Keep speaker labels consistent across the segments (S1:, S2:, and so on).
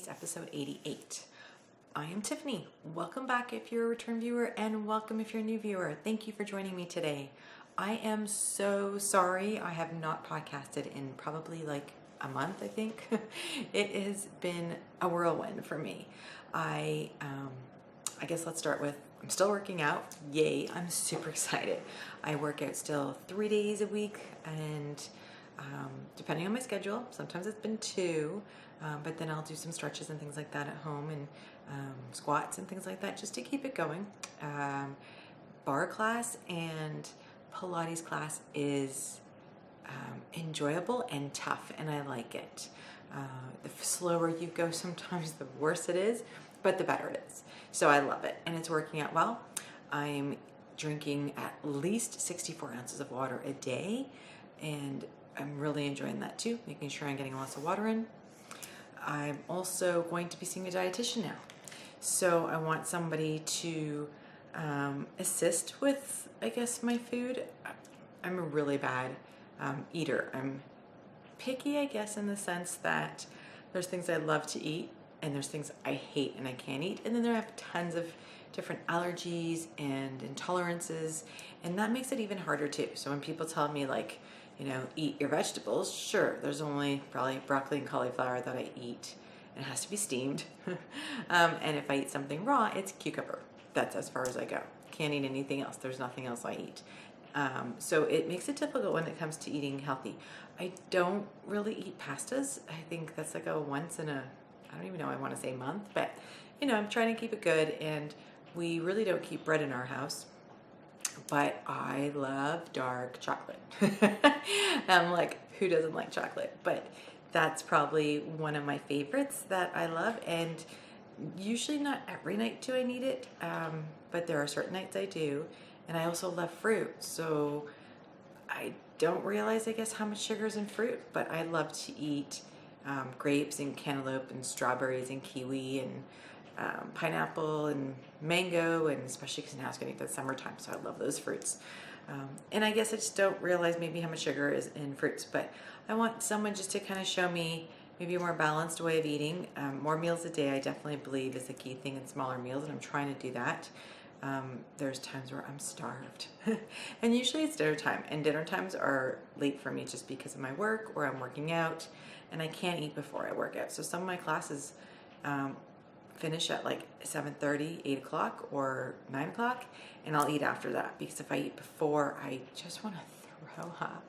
S1: Tiffany's episode 88. I am Tiffany. Welcome back if you're a return viewer, and welcome if you're a new viewer. Thank you for joining me today. I am so sorry I have not podcasted in probably like a month, I think. It has been a whirlwind for me. I guess let's start with, I'm still working out. Yay, I'm super excited. I work out still 3 days a week, and depending on my schedule, sometimes it's been 2, but then I'll do some stretches and things like that at home, and squats and things like that just to keep it going. Bar class and Pilates class is enjoyable and tough, and I like it. The slower you go sometimes, the worse it is, but the better it is. So I love it, and it's working out well. I'm drinking at least 64 ounces of water a day, and I'm really enjoying that too, making sure I'm getting lots of water in. I'm also going to be seeing a dietitian now. So I want somebody to assist with, I guess, my food. I'm a really bad eater. I'm picky, I guess, in the sense that there's things I love to eat and there's things I hate and I can't eat. And then there are tons of different allergies and intolerances, and that makes it even harder too. So when people tell me, like, you know, eat your vegetables, sure, there's only probably broccoli and cauliflower that I eat, and it has to be steamed. And if I eat something raw, it's cucumber. That's as far as I go. Can't eat anything else. There's nothing else I eat. So it makes it difficult when it comes to eating healthy. I don't really eat pastas. I think that's like a once in a, I don't even know, I want to say month, but you know, I'm trying to keep it good, and we really don't keep bread in our house. But I love dark chocolate. I'm like, who doesn't like chocolate? But that's probably one of my favorites that I love, and usually not every night do I need it, but there are certain nights I do. And I also love fruit, so I don't realize, I guess, how much sugar is in fruit, but I love to eat grapes and cantaloupe and strawberries and kiwi and pineapple and mango, and especially because now it's getting to the summertime, so I love those fruits. And I guess I just don't realize maybe how much sugar is in fruits, but I want someone just to kind of show me maybe a more balanced way of eating. More meals a day, I definitely believe, is the key thing in smaller meals, and I'm trying to do that. There's times where I'm starved, and usually it's dinner time, and dinner times are late for me just because of my work, or I'm working out, and I can't eat before I work out. So some of my classes finish at like 7:30, 8 o'clock, or 9 o'clock, and I'll eat after that, because if I eat before, I just want to throw up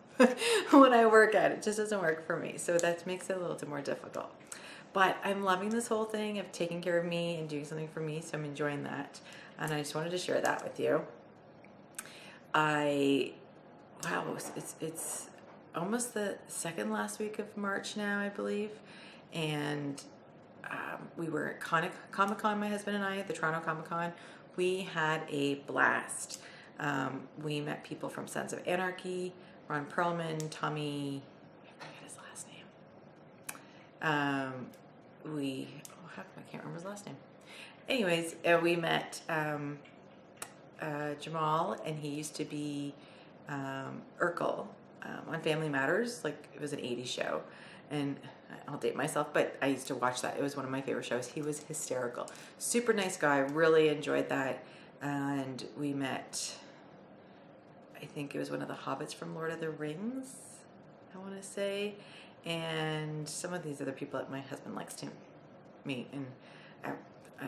S1: when I work out. It just doesn't work for me, so that makes it a little bit more difficult. But I'm loving this whole thing of taking care of me and doing something for me, so I'm enjoying that, and I just wanted to share that with you. Wow, it's almost the second last week of March now, I believe, and we were at Comic-Con, my husband and I, at the Toronto Comic-Con. We had a blast. We met people from Sons of Anarchy, Ron Perlman, Tommy, I forget his last name. How come I can't remember his last name? Anyways, we met Jamal, and he used to be Urkel on Family Matters. Like, it was an 80s show, and I'll date myself, but I used to watch that. It was one of my favorite shows. He was hysterical. Super nice guy. Really enjoyed that. And we met, I think it was one of the hobbits from Lord of the Rings, I want to say, and some of these other people that my husband likes to meet, and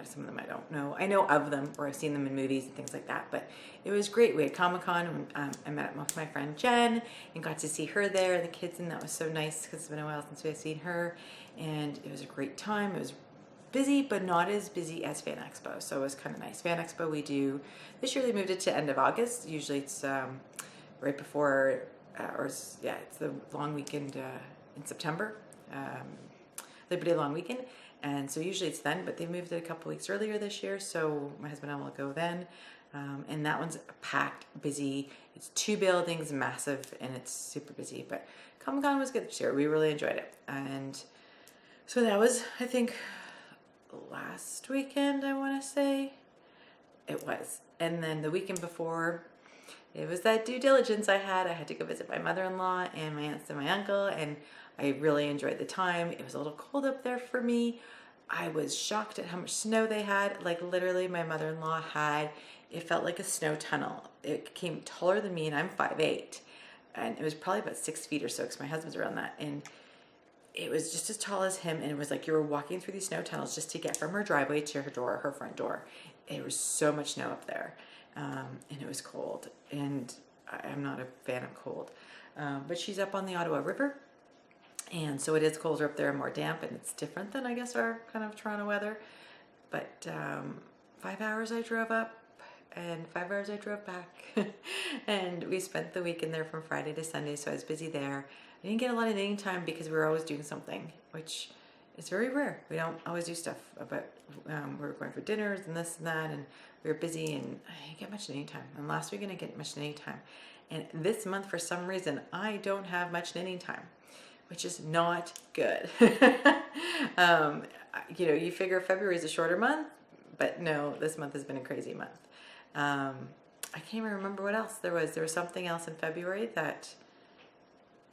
S1: some of them I don't know. I know of them, or I've seen them in movies and things like that, but it was great. We had Comic-Con, and I met with my friend Jen and got to see her there, the kids, and that was so nice because it's been a while since we've seen her, and it was a great time. It was busy, but not as busy as Fan Expo, so it was kind of nice. Fan Expo this year they moved it to end of August. Usually it's right before, it's the long weekend in September, Labor Day long weekend. And so usually it's then, but they moved it a couple weeks earlier this year, so my husband and I will go then. And that one's packed, busy. It's 2 buildings, massive, and it's super busy. But Comic-Con was good this year. We really enjoyed it. And so that was, I think, last weekend, I want to say. It was. And then the weekend before, it was that due diligence I had. I had to go visit my mother-in-law and my aunts and my uncle, and I really enjoyed the time. It was a little cold up there for me, I was shocked at how much snow they had. Like literally my mother-in-law had, it felt like a snow tunnel. It came taller than me and I'm 5'8", and it was probably about 6 feet or so because my husband's around that. And it was just as tall as him, and it was like you were walking through these snow tunnels just to get from her driveway to her door, her front door. There was so much snow up there, and it was cold, and I'm not a fan of cold. But she's up on the Ottawa River, and so it is colder up there and more damp, and it's different than, I guess, our kind of Toronto weather. But 5 hours I drove up, and 5 hours I drove back, and we spent the weekend there from Friday to Sunday, so I was busy there. I didn't get a lot of knitting time because we were always doing something, which is very rare. We don't always do stuff, but we were going for dinners and this and that, and we were busy, and I didn't get much knitting time. And last week I didn't get much knitting time. And this month, for some reason, I don't have much knitting time, which is not good. You know, you figure February is a shorter month, but no, this month has been a crazy month. I can't even remember what else there was. There was something else in February that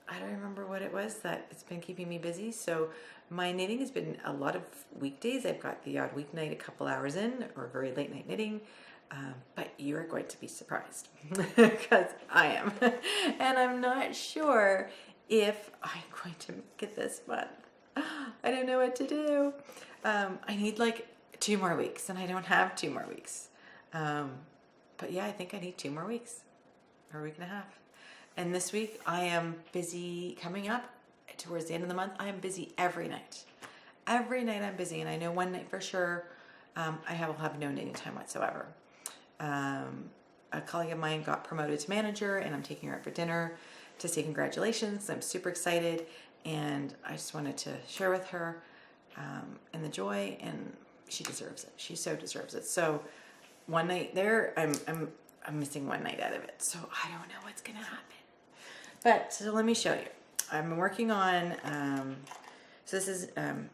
S1: I don't remember what it was that it's been keeping me busy. So my knitting has been a lot of weekdays. I've got the odd weeknight, a couple hours in, or very late night knitting. But you're going to be surprised because I am. And I'm not sure if I'm going to make it this month. I don't know what to do. I need like 2 more weeks, and I don't have 2 more weeks. But yeah, I think I need 2 more weeks, or a week and a half. And this week I am busy coming up towards the end of the month. I am busy every night. Every night I'm busy, and I know one night for sure I will have no knitting time whatsoever. A colleague of mine got promoted to manager, and I'm taking her out for dinner to say congratulations. I'm super excited, and I just wanted to share with her and the joy, and she deserves it. She so deserves it. So one night there, I'm missing one night out of it, so I don't know what's gonna happen. But so let me show you. I'm working on. So this is. I'm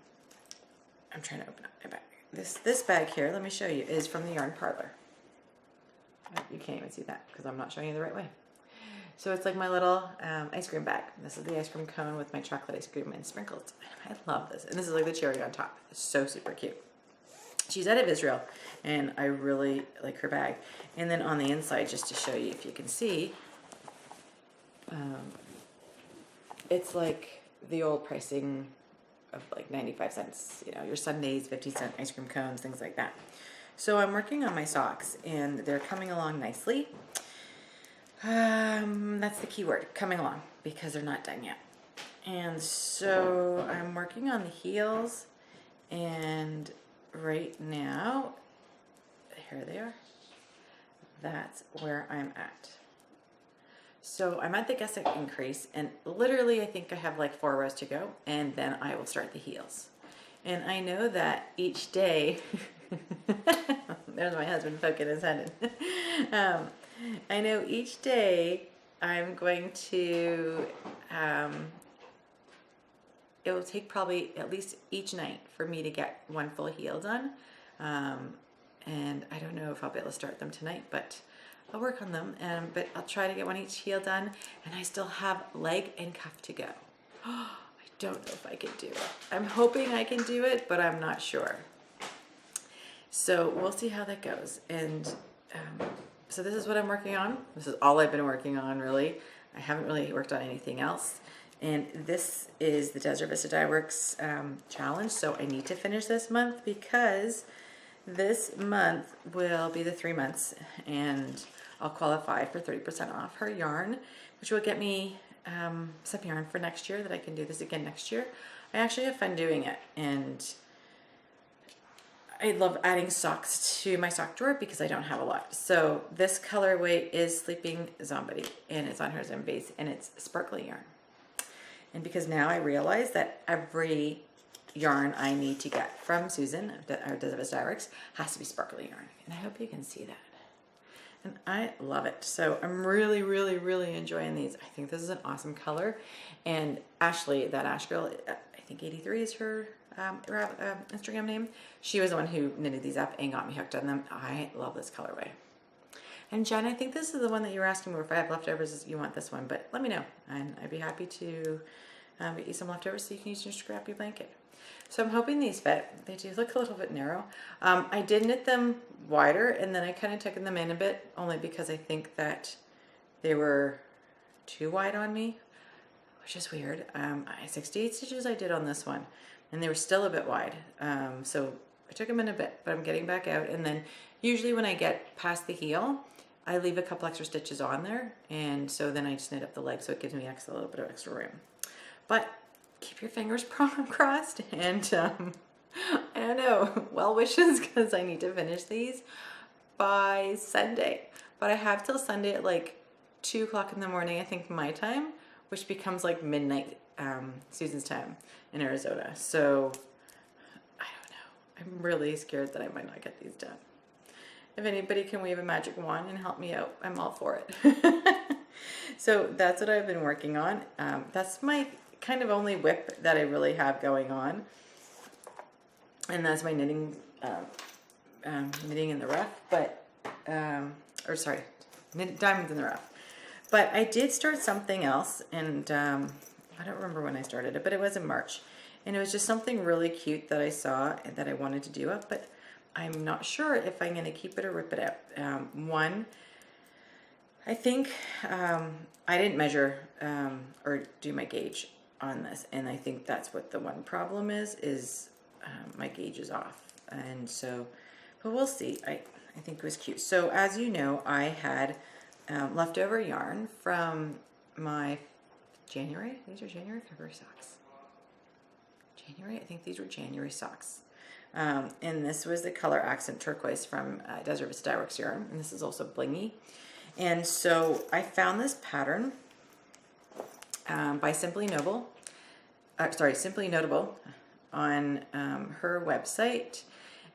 S1: trying to open up my bag. This bag here. Let me show you. Is from the Yarn Parlor. You can't even see that because I'm not showing you the right way. So it's like my little ice cream bag. This is the ice cream cone with my chocolate ice cream and sprinkles. I love this, and this is like the cherry on top. It's so super cute. She's out of Israel, and I really like her bag. And then on the inside, just to show you if you can see, it's like the old pricing of like 95 cents, you know, your sundaes, 50-cent ice cream cones, things like that. So I'm working on my socks, and they're coming along nicely. That's the key word, coming along, because they're not done yet. And so I'm working on the heels, and right now, here they are. That's where I'm at. So I'm at the gusset increase, and literally I think I have like 4 rows to go, and then I will start the heels. And I know that each day, there's my husband poking his head in. I know each day I'm going to, it will take probably at least each night for me to get 1 full heel done. And I don't know if I'll be able to start them tonight, but I'll work on them. But I'll try to get 1 each heel done, and I still have leg and cuff to go. I don't know if I can do it. I'm hoping I can do it, but I'm not sure. So we'll see how that goes. And so this is what I'm working on. This is all I've been working on, really. I haven't really worked on anything else. And this is the Desert Vista Dye Works challenge. So I need to finish this month because this month will be the 3 months, and I'll qualify for 30% off her yarn, which will get me some yarn for next year that I can do this again next year. I actually have fun doing it, and I love adding socks to my sock drawer because I don't have a lot. So this colorway is Sleeping Zombie, and it's on her Zim base, and it's sparkly yarn. And because now I realize that every yarn I need to get from Susan, or Desert Vista Dye Works, has to be sparkly yarn. And I hope you can see that. And I love it. So I'm really, really, really enjoying these. I think this is an awesome color. And Ashley, that Ash girl, I think 83 is her Instagram name. She was the one who knitted these up and got me hooked on them. I love this colorway. And Jen, I think this is the one that you were asking me if I have leftovers, you want this one, but let me know. And I'd be happy to get you some leftovers so you can use your scrappy blanket. So I'm hoping these fit. They do look a little bit narrow. I did knit them wider, and then I kind of took them in a bit, only because I think that they were too wide on me, which is weird. 68 stitches I did on this one, and they were still a bit wide. So I took them in a bit, but I'm getting back out. And then usually when I get past the heel, I leave a couple extra stitches on there, and so then I just knit up the leg, so it gives me a little bit of extra room. But keep your fingers crossed, and I don't know, well wishes, because I need to finish these by Sunday. But I have till Sunday at like 2 o'clock in the morning, I think, my time, which becomes like midnight Susan's time in Arizona. So I don't know. I'm really scared that I might not get these done. If anybody can wave a magic wand and help me out, I'm all for it. So that's what I've been working on. That's my kind of only WIP that I really have going on. And that's my knitting, knitting in the rough, but, or sorry, diamonds in the rough. But I did start something else, and I don't remember when I started it, but it was in March. And it was just something really cute that I saw and that I wanted to do up, but I'm not sure if I'm going to keep it or rip it out. One, I think I didn't measure or do my gauge on this, and I think that's what the one problem is my gauge is off. And so, but we'll see. I think it was cute. So as you know, I had leftover yarn from my January. These are January, February socks. January, I think these were January socks. And this was the color accent turquoise from Desert Vista Dyeworks yarn, and this is also blingy. And so I found this pattern by Simply Notable on her website,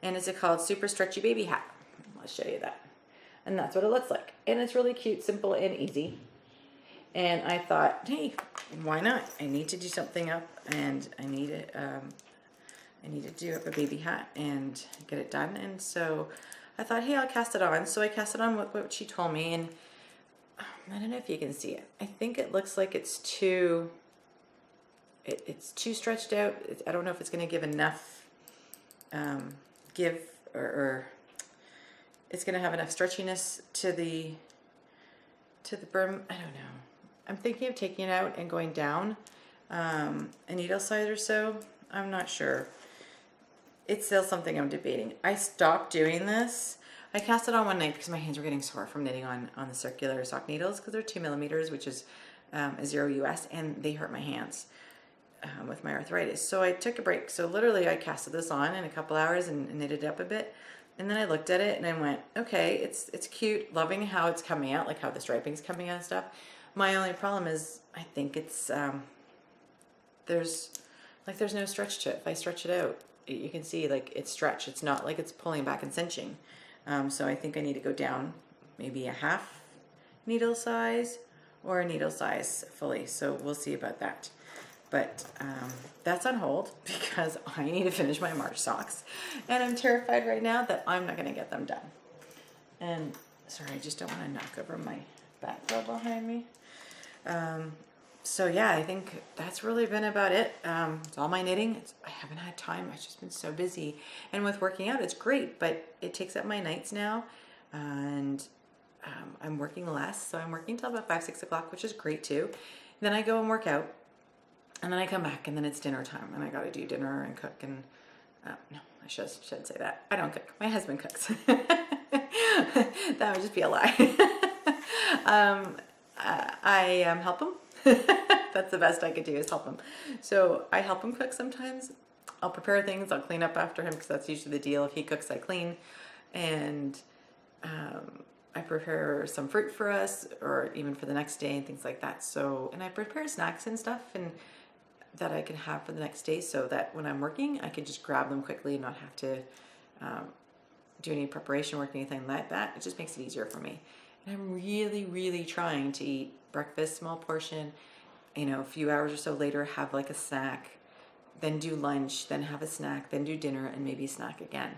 S1: and it's called Super Stretchy Baby Hat. I'll show you that. And that's what it looks like. And it's really cute, simple, and easy. And I thought, hey, why not? I need to do something up, and I need to do up a baby hat and get it done. And so I thought, hey, I'll cast it on. So I cast it on with what she told me, and I don't know if you can see it. I think it looks like it's too stretched out. I don't know if it's going to give enough give, or it's going to have enough stretchiness to the brim. I don't know. I'm thinking of taking it out and going down a needle size or so. I'm not sure. It's still something I'm debating. I stopped doing this. I cast it on one night because my hands were getting sore from knitting on the circular sock needles, because they're 2 millimeters, which is a 0 US, and they hurt my hands with my arthritis. So I took a break. So literally I casted this on in a couple hours and knitted it up a bit. And then I looked at it and I went, okay, it's cute, loving how it's coming out, like how the striping's coming out and stuff. My only problem is I think it's, there's no stretch to it. If I stretch it out, you can see like it's stretched. It's not like it's pulling back and cinching. So I think I need to go down maybe a half needle size or a needle size fully. So we'll see about that. But that's on hold because I need to finish my March socks. And I'm terrified right now that I'm not going to get them done. And sorry, I just don't want to knock over my background behind me. So yeah, I think that's really been about it. It's all my knitting. I haven't had time. I've just been so busy. And with working out, it's great, but it takes up my nights now. And I'm working less. So I'm working till about 5, 6 o'clock, which is great too. Then I go and work out. And then I come back, and then it's dinner time, and I got to do dinner and cook. And no, I shouldn't say that. I don't cook. My husband cooks. That would just be a lie. I help him. That's the best I could do, is help him. So I help him cook sometimes. I'll prepare things. I'll clean up after him, because that's usually the deal. If he cooks, I clean. And I prepare some fruit for us, or even for the next day and things like that. So, and I prepare snacks and stuff and that I can have for the next day, so that when I'm working, I can just grab them quickly and not have to do any preparation work or anything like that. It just makes it easier for me. And I'm really, really trying to eat breakfast, small portion, you know, a few hours or so later, have like a snack, then do lunch, then have a snack, then do dinner, and maybe snack again.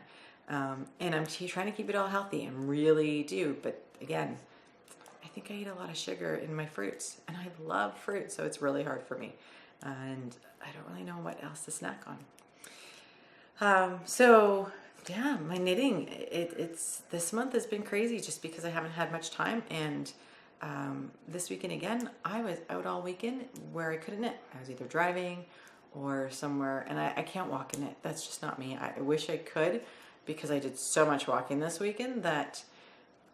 S1: And I'm trying to keep it all healthy, and really do. But again, I think I eat a lot of sugar in my fruits, and I love fruit, so it's really hard for me. And I don't really know what else to snack on. So yeah, my knitting, it's this month has been crazy just because I haven't had much time. And this weekend again, I was out all weekend where I couldn't knit. I was either driving or somewhere, and I can't walk and knit. That's just not me. I wish I could, because I did so much walking this weekend that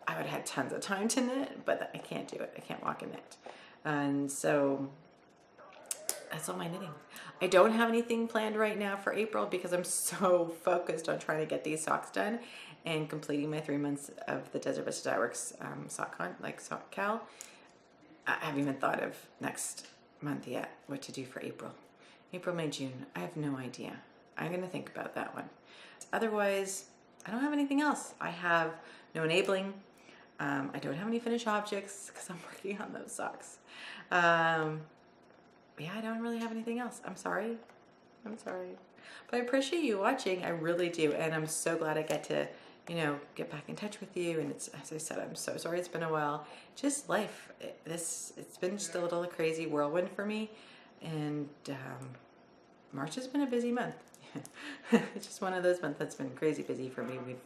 S1: I would have had tons of time to knit, but I can't do it. I can't walk and knit. And so that's all my knitting. I don't have anything planned right now for April because I'm so focused on trying to get these socks done and completing my 3 months of the Desert Vista Dye Works sock cal. I haven't even thought of next month yet, what to do for April. April, May, June, I have no idea. I'm gonna think about that one. Otherwise, I don't have anything else. I have no enabling. I don't have any finished objects because I'm working on those socks. Yeah, I don't really have anything else. I'm sorry. But I appreciate you watching. I really do. And I'm so glad I get to, get back in touch with you. And it's, as I said, I'm so sorry it's been a while. Just life. It's been just a little crazy whirlwind for me. And March has been a busy month. It's just one of those months that's been crazy busy for me. We've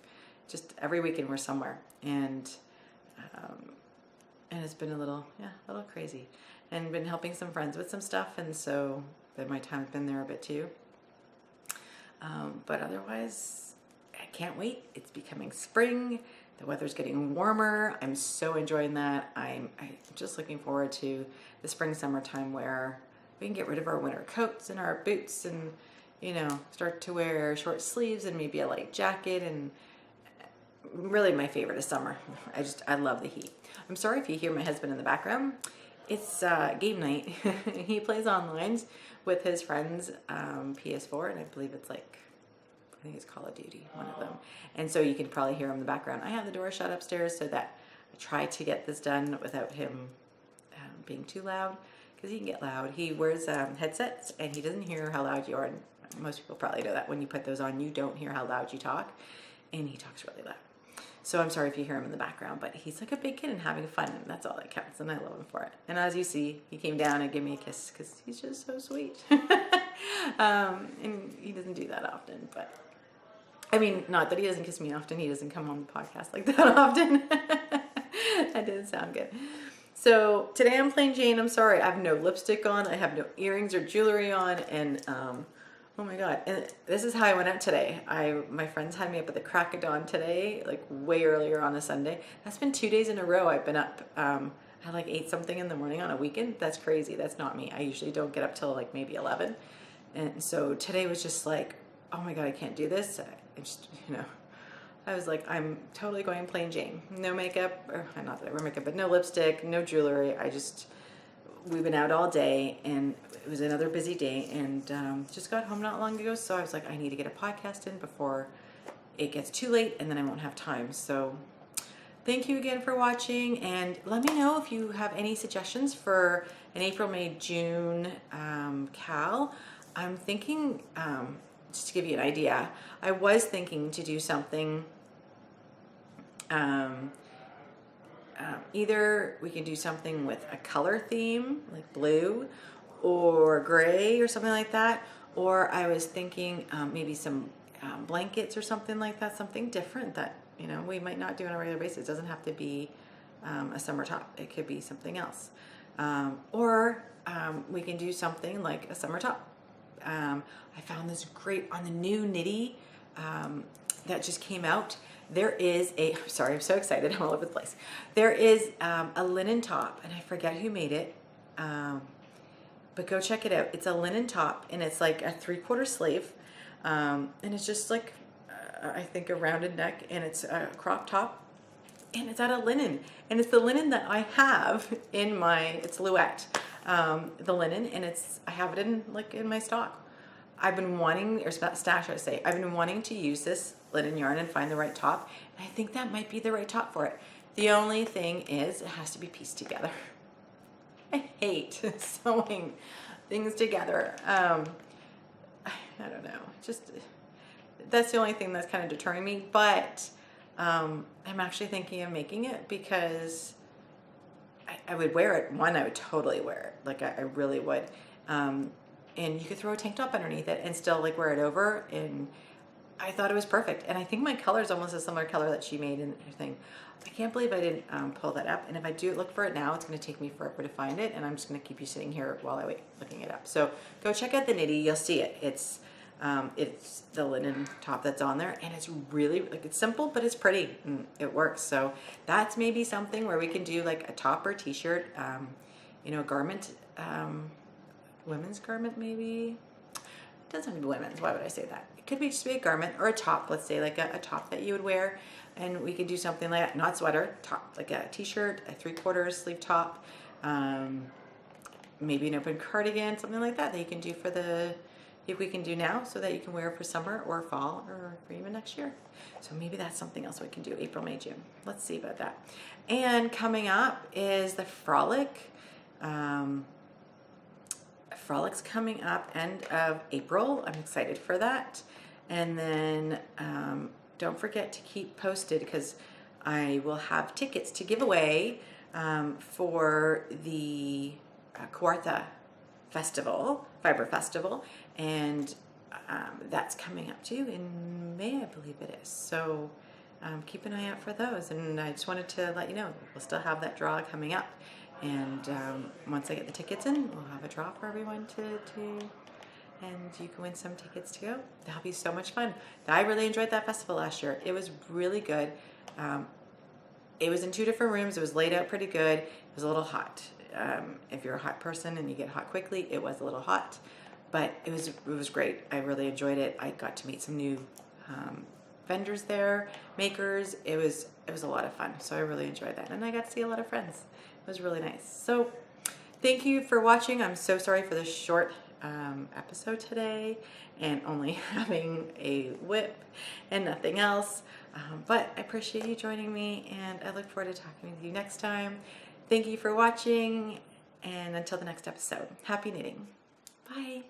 S1: just, every weekend we're somewhere. And it's been a little crazy. And been helping some friends with some stuff, and so my time's been there a bit too. But otherwise, I can't wait. It's becoming spring. The weather's getting warmer. I'm so enjoying that. I'm just looking forward to the spring, summertime where we can get rid of our winter coats and our boots and, start to wear short sleeves and maybe a light jacket. And really my favorite is summer. I love the heat. I'm sorry if you hear my husband in the background. It's game night. He plays online with his friends, PS4, and I believe it's I think it's Call of Duty, one of them. And so you can probably hear him in the background. I have the door shut upstairs so that I try to get this done without him being too loud, because he can get loud. He wears headsets and he doesn't hear how loud you are. And most people probably know that when you put those on, you don't hear how loud you talk, and he talks really loud. So I'm sorry if you hear him in the background, but he's like a big kid and having fun, and that's all that counts, and I love him for it. And as you see, he came down and gave me a kiss because he's just so sweet. And he doesn't do that often, but I mean, not that he doesn't kiss me often. He doesn't come on the podcast like that often. That didn't sound good. So today I'm plain Jane. I'm sorry. I have no lipstick on. I have no earrings or jewelry on, and oh my God. And this is how I went out today. My friends had me up at the crack of dawn today, like way earlier on a Sunday. That's been 2 days in a row I've been up. I like 8 something in the morning on a weekend. That's crazy. That's not me. I usually don't get up till like maybe 11. And so today was just like, oh my God, I can't do this. I just, I was like, I'm totally going plain Jane. No makeup, or not that I wear makeup, but no lipstick, no jewelry. We've been out all day, and it was another busy day, and just got home not long ago. So I was like, I need to get a podcast in before it gets too late, and then I won't have time. So thank you again for watching, and let me know if you have any suggestions for an April, May, June cal. I'm thinking, just to give you an idea, I was thinking to do something. Either we can do something with a color theme, like blue or gray or something like that, or I was thinking maybe some blankets or something like that, something different that we might not do on a regular basis. It doesn't have to be a summer top. It could be something else, or we can do something like a summer top. I found this great on the new Nitty that just came out. There is sorry, I'm so excited, I'm all over the place. There is a linen top, and I forget who made it, but go check it out. It's a linen top, and it's like a 3/4 sleeve, and it's just like, I think a rounded neck, and it's a crop top, and it's out of linen, and it's the linen that I have in it's Louette, the linen, and I have it in my stock. I've been wanting, or stash I say, I've been wanting to use this linen yarn and find the right top, and I think that might be the right top for it. The only thing is it has to be pieced together. I hate sewing things together. I don't know, just that's the only thing that's kind of deterring me, but I'm actually thinking of making it because I would wear it. One, I would totally wear it, like I really would. And you could throw a tank top underneath it and still like wear it over, and I thought it was perfect. And I think my color is almost a similar color that she made in her thing. I can't believe I didn't pull that up. And if I do look for it now, it's going to take me forever to find it. And I'm just going to keep you sitting here while I wait looking it up. So go check out the Nitty. You'll see it. It's the linen top that's on there. And it's really, like, it's simple, but it's pretty. And it works. So that's maybe something where we can do like a top or t-shirt, you know, a garment, women's garment maybe. It doesn't have to be women's. Why would I say that? It could be just be a garment or a top. Let's say like a top that you would wear, and we could do something like that. Not sweater, top, like a t-shirt, a 3/4 sleeve top, maybe an open cardigan, something like that that you can do for the, if we can do now, so that you can wear for summer or fall or for even next year. So maybe that's something else we can do April, May, June. Let's see about that. And coming up is the Frolic. Frolic's coming up end of April. I'm excited for that. And then don't forget to keep posted, because I will have tickets to give away for the Kawartha Festival, Fiber Festival, and that's coming up too in May, I believe it is. So keep an eye out for those. And I just wanted to let you know we'll still have that draw coming up. And once I get the tickets in, we'll have a draw for everyone and you can win some tickets to go. That'll be so much fun. I really enjoyed that festival last year. It was really good. It was in 2 different rooms. It was laid out pretty good. It was a little hot. If you're a hot person and you get hot quickly, it was a little hot, but it was great. I really enjoyed it. I got to meet some new vendors there, makers. It was a lot of fun. So I really enjoyed that, and I got to see a lot of friends. It was really nice. So thank you for watching. I'm so sorry for the short episode today and only having a WIP and nothing else. But I appreciate you joining me, and I look forward to talking with you next time. Thank you for watching, and until the next episode, happy knitting. Bye.